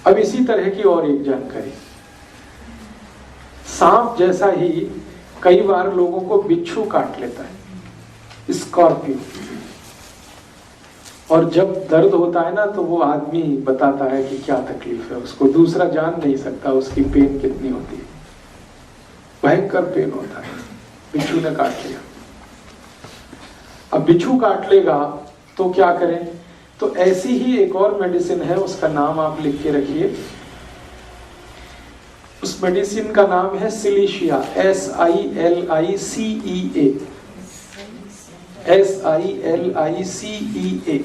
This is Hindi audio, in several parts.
अब इसी तरह की और एक जानकारी, सांप जैसा ही कई बार लोगों को बिच्छू काट लेता है, स्कॉर्पियो। और जब दर्द होता है ना तो वो आदमी बताता है कि क्या तकलीफ है उसको, दूसरा जान नहीं सकता उसकी पेन कितनी होती है, भयंकर पेन होता है। बिच्छू ने काट लिया। अब बिच्छू काट लेगा तो क्या करें? तो ऐसी ही एक और मेडिसिन है, उसका नाम आप लिख के रखिए। उस मेडिसिन का नाम है सिलिशिया, SILICEA, SILICEA,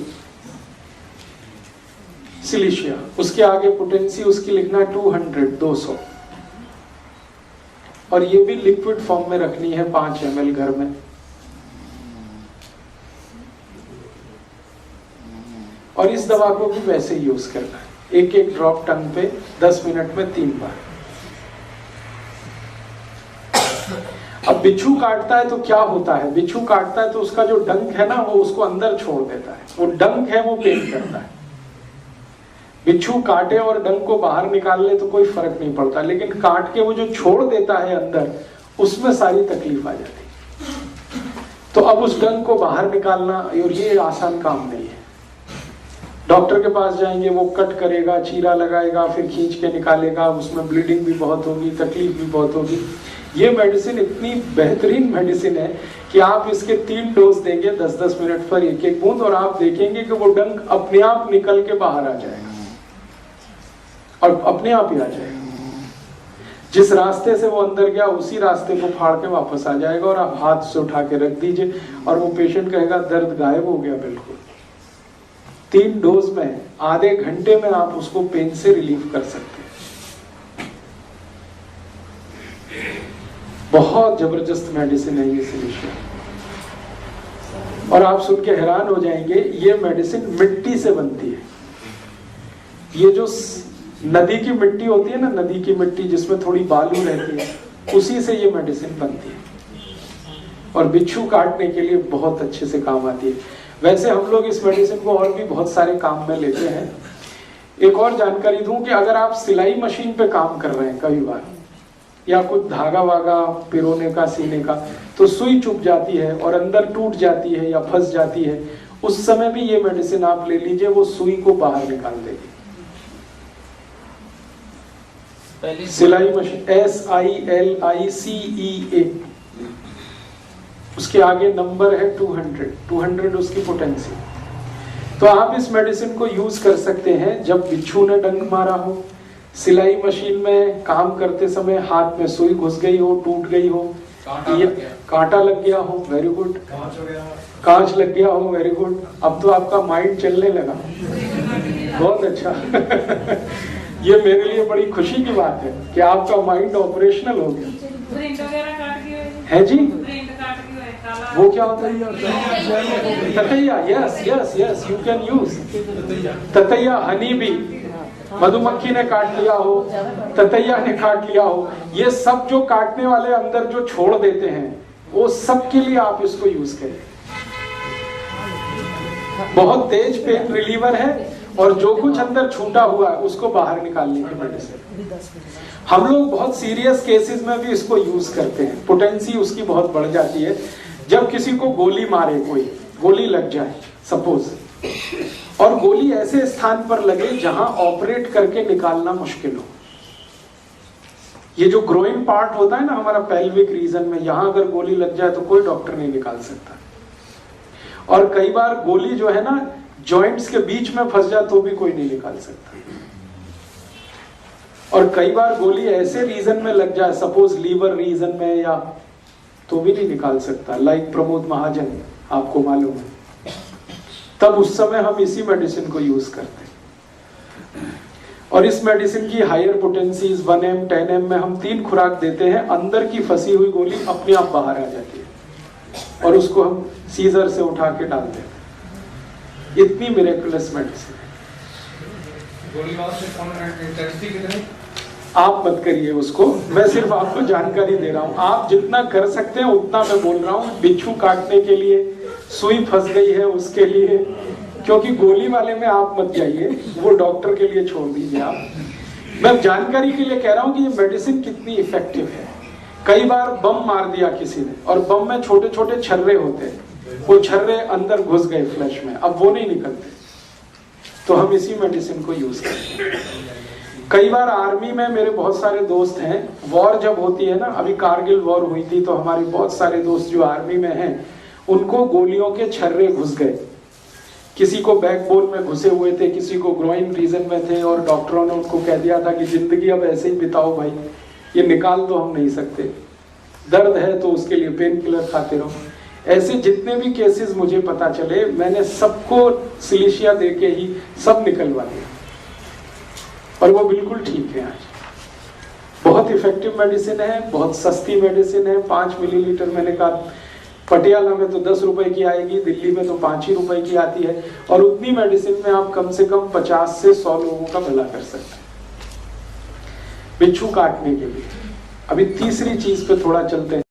सिलिशिया। उसके आगे पोटेंसी उसकी लिखना 200। और ये भी लिक्विड फॉर्म में रखनी है, 5 ml घर में। और इस दवा को भी वैसे ही यूज करना है, एक ड्रॉप टंग पे 10 मिनट में 3 बार। अब बिच्छू काटता है तो क्या होता है? बिच्छू काटता है तो उसका जो डंक है ना वो उसको अंदर छोड़ देता है, वो डंक है वो पेन करता है। बिच्छू काटे और डंक को बाहर निकाल ले तो कोई फर्क नहीं पड़ता, लेकिन काट के वो जो छोड़ देता है अंदर, उसमें सारी तकलीफ आ जाती है। तो अब उस डंक को बाहर निकालना, और ये आसान काम नहीं है। डॉक्टर के पास जाएंगे, वो कट करेगा, चीरा लगाएगा, फिर खींच के निकालेगा, उसमें ब्लीडिंग भी बहुत होगी, तकलीफ भी बहुत होगी। ये मेडिसिन इतनी बेहतरीन मेडिसिन है कि आप इसके 3 डोज देंगे 10-10 मिनट पर एक बूंद, और आप देखेंगे कि वो डंक अपने आप निकल के बाहर आ जाएगा, और अपने आप ही आ जाएगा। जिस रास्ते से वो अंदर गया उसी रास्ते को फाड़ के वापस आ जाएगा, और आप हाथ से उठा के रख दीजिए और वो पेशेंट कहेगा दर्द गायब हो गया बिल्कुल। 3 डोज में आधे घंटे में आप उसको पेन से रिलीफ कर सकते हैं। बहुत जबरदस्त मेडिसिन है ये सिलिशिया। और आप सुन के हैरान हो जाएंगे, ये मेडिसिन मिट्टी से बनती है। ये जो नदी की मिट्टी होती है ना, नदी की मिट्टी जिसमें थोड़ी बालू रहती है, उसी से ये मेडिसिन बनती है, और बिच्छू काटने के लिए बहुत अच्छे से काम आती है। वैसे हम लोग इस मेडिसिन को और भी बहुत सारे काम में लेते हैं। एक और जानकारी दूं कि अगर आप सिलाई मशीन पे काम कर रहे हैं कई बार, या कुछ धागा वागा पिरोने का, सीने का, तो सुई चुभ जाती है और अंदर टूट जाती है या फंस जाती है, उस समय भी ये मेडिसिन आप ले लीजिए, वो सुई को बाहर निकाल देगी। सिलाई मशीन SILICEA, उसके आगे नंबर है 200 उसकी पोटेंसी। तो आप इस मेडिसिन को यूज कर सकते हैं जब बिच्छू ने डंक मारा हो, सिलाई मशीन में काम करते समय हाथ में सुई घुस गई हो, टूट गई हो, कांटा लग गया हो, वेरी गुड, कांच लग गया हो, वेरी गुड। अब तो आपका माइंड चलने लगा, बहुत अच्छा। ये मेरे लिए बड़ी खुशी की बात है कि आपका माइंड ऑपरेशनल हो गया है जी। वो क्या होता है? ततैया, yes yes yes, you can use ततैया। हनी भी, मधुमक्खी ने काट लिया हो, ततैया ने काट लिया हो, ये सब जो काटने वाले अंदर जो छोड़ देते हैं, वो सब के लिए आप इसको यूज करें। बहुत तेज पेन रिलीवर है, और जो कुछ अंदर छूटा हुआ है उसको बाहर निकालने की मेडिसिन। हम लोग बहुत सीरियस केसेस में भी इसको यूज करते हैं। पोटेंसी उसकी बहुत बढ़ जाती है। जब किसी को गोली मारे, कोई गोली लग जाए सपोज, और गोली ऐसे स्थान पर लगे जहां ऑपरेट करके निकालना मुश्किल हो। ये जो ग्रोइंग पार्ट होता है ना हमारा पेल्विक रीजन में, यहां अगर गोली लग जाए तो कोई डॉक्टर नहीं निकाल सकता। और कई बार गोली जो है ना जॉइंट्स के बीच में फंस जाए तो भी कोई नहीं निकाल सकता। और कई बार गोली ऐसे रीजन में लग जाए, सपोज लीवर रीजन में, या तो भी नहीं निकाल सकता, लाइक प्रमोद महाजन, आपको मालूम है। तब उस समय हम इसी मेडिसिन को यूज करते हैं। और इस मेडिसिन की हायर पोटेंसीज 1M 10M में हम 3 खुराक देते हैं। अंदर की फंसी हुई गोली अपने आप बाहर आ जाती है, और उसको हम सीजर से उठा के डाल देते हैं। इतनी मिरेकुलस मेडिसिन है। आप मत करिए उसको, मैं सिर्फ आपको जानकारी दे रहा हूँ। आप जितना कर सकते हैं उतना मैं बोल रहा हूँ। बिच्छू काटने के लिए, सुई फंस गई है उसके लिए, क्योंकि गोली वाले में आप मत जाइए, वो डॉक्टर के लिए छोड़ दीजिए आप। मैं जानकारी के लिए कह रहा हूं कि ये मेडिसिन कितनी इफेक्टिव है। कई बार बम मार दिया किसी ने, और बम में छोटे छोटे छर्रे होते हैं, वो छर्रे अंदर घुस गए फ्लैश में, अब वो नहीं निकलते, तो हम इसी मेडिसिन को यूज करते हैं। कई बार आर्मी में मेरे बहुत सारे दोस्त हैं, वॉर जब होती है ना, अभी कारगिल वॉर हुई थी, तो हमारे बहुत सारे दोस्त जो आर्मी में हैं, उनको गोलियों के छर्रे घुस गए। किसी को बैकबोन में घुसे हुए थे, किसी को ग्रोइन रीजन में थे, और डॉक्टरों ने उनको कह दिया था कि जिंदगी अब ऐसे ही बिताओ भाई, ये निकाल तो हम नहीं सकते, दर्द है तो उसके लिए पेन किलर खाते रहो। ऐसे जितने भी केसेस मुझे पता चले, मैंने सबको सिलिशिया देके ही सब निकलवा दिया, और वो बिल्कुल ठीक है आज। बहुत इफेक्टिव मेडिसिन है, बहुत सस्ती मेडिसिन है। 5 मिलीलीटर, मैंने कहा पटियाला में तो 10 रुपए की आएगी, दिल्ली में तो 5 ही रुपए की आती है, और उतनी मेडिसिन में आप कम से कम 50 से 100 लोगों का भला कर सकते हैं बिच्छू काटने के लिए। अभी तीसरी चीज पे थोड़ा चलते हैं।